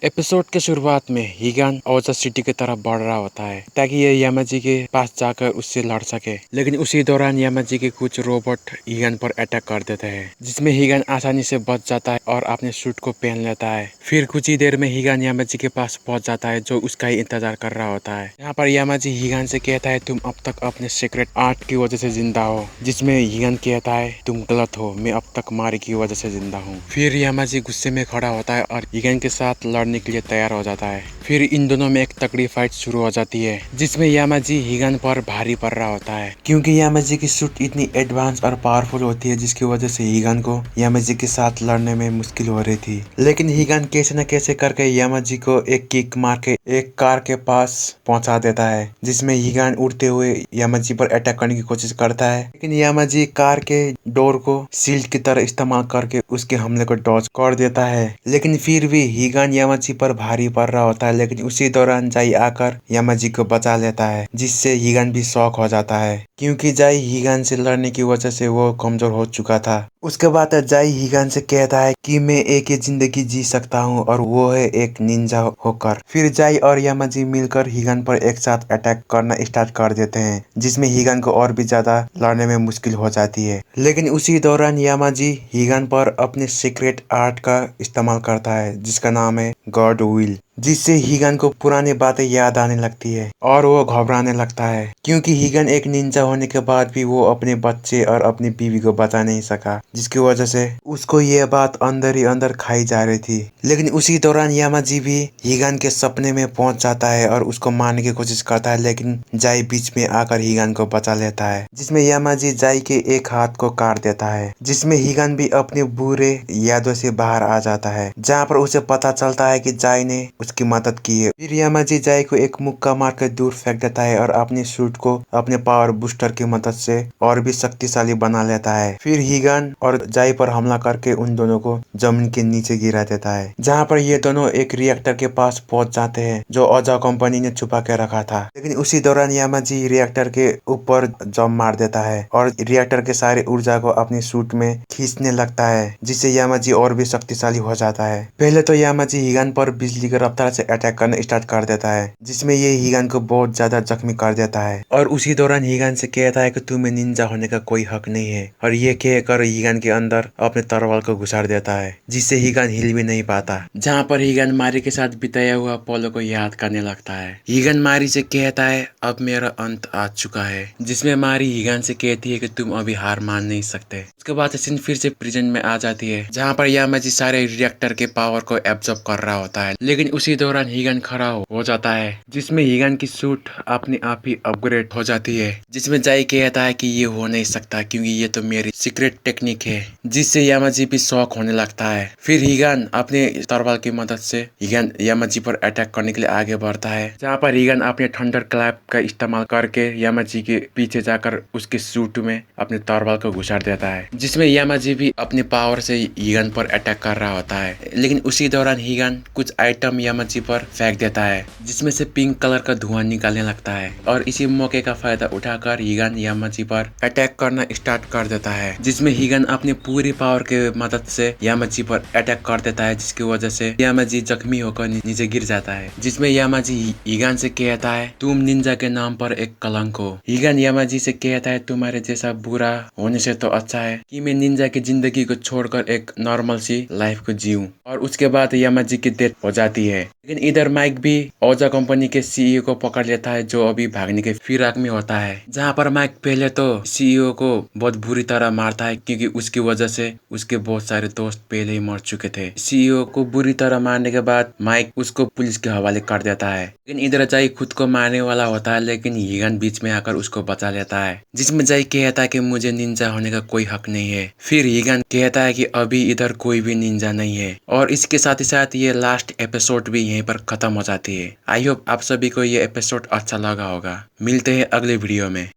Episode के शुरुआत में हीगान ओजा सिटी की तरफ बढ़ रहा होता है ताकि ये यामाजी के पास जाकर उससे लड़ सके। लेकिन उसी दौरान यामाजी के कुछ रोबोट हीगान पर अटैक कर देते हैं, जिसमें हीगान आसानी से बच जाता है और अपने सूट को पहन लेता है। फिर कुछ ही देर में हीगान यामाजी के पास पहुंच जाता है, जो उसका ही इंतजार कर रहा होता है। यहाँ पर यामाजी हीगान से कहता है, तुम अब तक अपने सीक्रेट आर्ट की वजह से जिंदा हो। जिसमें हीगान कहता है, तुम गलत हो, मैं अब तक मारी की वजह से जिंदा हूँ। फिर यामाजी गुस्से में खड़ा होता है और हीगान के साथ लड़ने के लिए तैयार हो जाता है। फिर इन दोनों में एक तगड़ी फाइट शुरू हो जाती है, जिसमें यामाजी हीगान पर भारी पड़ रहा होता है, क्योंकि यामाजी की सूट इतनी एडवांस और पावरफुल होती है, जिसकी वजह से हीगान को यामाजी के साथ लड़ने में मुश्किल हो रही थी। लेकिन हीगान कैसे न कैसे करके यामाजी को एक किक मार के एक कार के पास पहुंचा देता है, जिसमें हीगान उड़ते हुए यामाजी पर अटैक करने की कोशिश करता है। लेकिन यामाजी कार के डोर को शील्ड की तरह इस्तेमाल करके उसके हमले को डॉज कर देता है। लेकिन फिर भी हीगान यामाजी पर भारी पड़ रहा होता है, लेकिन उसी दौरान जाई आकर यामाजी को बचा लेता है, जिससे हीगान भी शॉक हो जाता है, क्योंकि जाई हीगान से लड़ने की वजह से वो कमजोर हो चुका था। उसके बाद जाई हीगान से कहता है कि मैं एक ही जिंदगी जी सकता हूँ, और वो है एक निंजा होकर। फिर जाई और यामाजी मिलकर हीगान पर एक साथ अटैक करना स्टार्ट कर देते हैं, जिसमें हीगान को और भी ज्यादा लड़ने में मुश्किल हो जाती है। लेकिन उसी दौरान यामाजी हीगान पर अपने सीक्रेट आर्ट का इस्तेमाल करता है, जिसका नाम है गॉड विल, जिससे हीगान को पुरानी बातें याद आने लगती है और वो घबराने लगता है, क्योंकि हीगान एक निंजा होने के बाद भी वो अपने बच्चे और अपनी बीवी को बचा नहीं सका, जिसकी वजह से उसको ये बात अंदर ही अंदर खाई जा रही थी। लेकिन उसी दौरान यामाजी भी हीगान के सपने में पहुंच जाता है और उसको मारने की कोशिश करता है, लेकिन जाई बीच में आकर हीगान को बचा लेता है, जिसमें यामाजी जाई के एक हाथ को काट देता है, जिसमें हीगान भी अपने बुरे यादों से बाहर आ जाता है, जहाँ पर उसे पता चलता है कि जाई ने उसकी मदद की है। फिर यामाजी जाई को एक मुक्का मार कर दूर फेंक देता है और अपने सूट को अपने पावर बूस्टर की मदद से और भी शक्तिशाली बना लेता है। फिर हीगान और जाई पर हमला करके उन दोनों को जमीन के नीचे गिरा देता है, जहाँ पर ये दोनों एक रिएक्टर के पास पहुंच जाते हैं, जो ओजा कंपनी ने छुपा के रखा था। लेकिन उसी दौरान यामाजी रिएक्टर के ऊपर जंप मार देता है और रिएक्टर के सारे ऊर्जा को अपने सूट में खींचने लगता है, जिससे यामाजी और भी शक्तिशाली हो जाता है। पहले तो यामाजी हीगान पर बिजली की रफ्तार से अटैक करना स्टार्ट कर देता है, जिसमें ये हीगान को बहुत ज्यादा जख्मी कर देता है, और उसी दौरान हीगान से कहता है कि तुम्हें निंजा होने का कोई हक नहीं है, और ये कहकर हीगान के अंदर अपने तलवार को घुसा देता है, जिससे हीगान हिल भी नहीं पाता। जहाँ पर हीगान मारी के साथ बिताया हुआ पलों को याद करने लगता है। हीगान मारी से कहता है, अब मेरा अंत आ चुका है, जिसमें मारी हीगान से कहती है कि तुम अभी हार मान नहीं सकते। उसके बाद सीन फिर से प्रेजेंट में आ जाती है, जहाँ पर यामाजी सारे रिएक्टर के पावर को एब्जॉर्ब कर रहा होता है। लेकिन उसी दौरान हीगान खड़ा हो जाता है, जिसमें हीगान की सूट अपने आप ही अपग्रेड हो जाती है, जिसमें जाई कहता है कि ये हो नहीं सकता, क्योंकि ये तो मेरी सीक्रेट टेक्निक है, जिससे यामाजी भी शॉक होने लगता है। फिर हीगान अपने तलवार की मदद से हीगान यामाजी पर अटैक करने के लिए आगे बढ़ता है, जहाँ पर हीगान अपने थंडर क्लैप का इस्तेमाल करके यामाजी के पीछे जाकर उसके सूट में अपने तलवार को घुसा देता है, जिसमें यामाजी भी अपने पावर से हीगान पर अटैक कर रहा होता है। लेकिन उसी दौरान हीगान कुछ आइटम यामाजी पर फेंक देता है, जिसमें से पिंक कलर का धुआं निकालने लगता है, और इसी मौके का फायदा उठाकर हीगान यामाजी पर अटैक करना स्टार्ट कर देता है, जिसमें हीगान अपनी पूरी पावर के मदद से यामाजी पर अटैक कर देता है, जिसकी वजह से यामाजी जख्मी होकर नीचे गिर जाता है, जिसमें यामाजी हीगान से कहता है, तुम निंजा के नाम पर एक कलंक हो। हीगान यामाजी से कहता है, तुम्हारे जैसा बुरा होने से तो अच्छा है कि मैं निंजा की जिंदगी को छोड़कर एक नॉर्मल सी लाइफ को जीऊं। और उसके बाद यामाजी की डेथ हो जाती है। लेकिन इधर माइक भी ओजा कंपनी के सीईओ को पकड़ लेता है, जो अभी भागने के फिराक में होता है, जहाँ पर माइक पहले तो सीईओ को बहुत बुरी तरह मारता है, क्योंकि उसकी वजह से उसके बहुत सारे दोस्त पहले ही मर चुके थे। सीईओ को बुरी तरह मारने के बाद माइक उसको पुलिस के हवाले कर देता है। लेकिन इधर जाई खुद को मारने वाला होता है, लेकिन हीगान बीच में आकर उसको बचा लेता है, जिसमें जाई कहता है कि मुझे निंजा होने का कोई हक नहीं है। फिर हीगान कहता है कि अभी इधर कोई भी निंजा नहीं है, और इसके साथ ही साथ ये लास्ट एपिसोड भी यहीं पर खत्म हो जाती है। आई होप आप सभी को ये एपिसोड अच्छा लगा होगा। मिलते हैं अगले वीडियो में।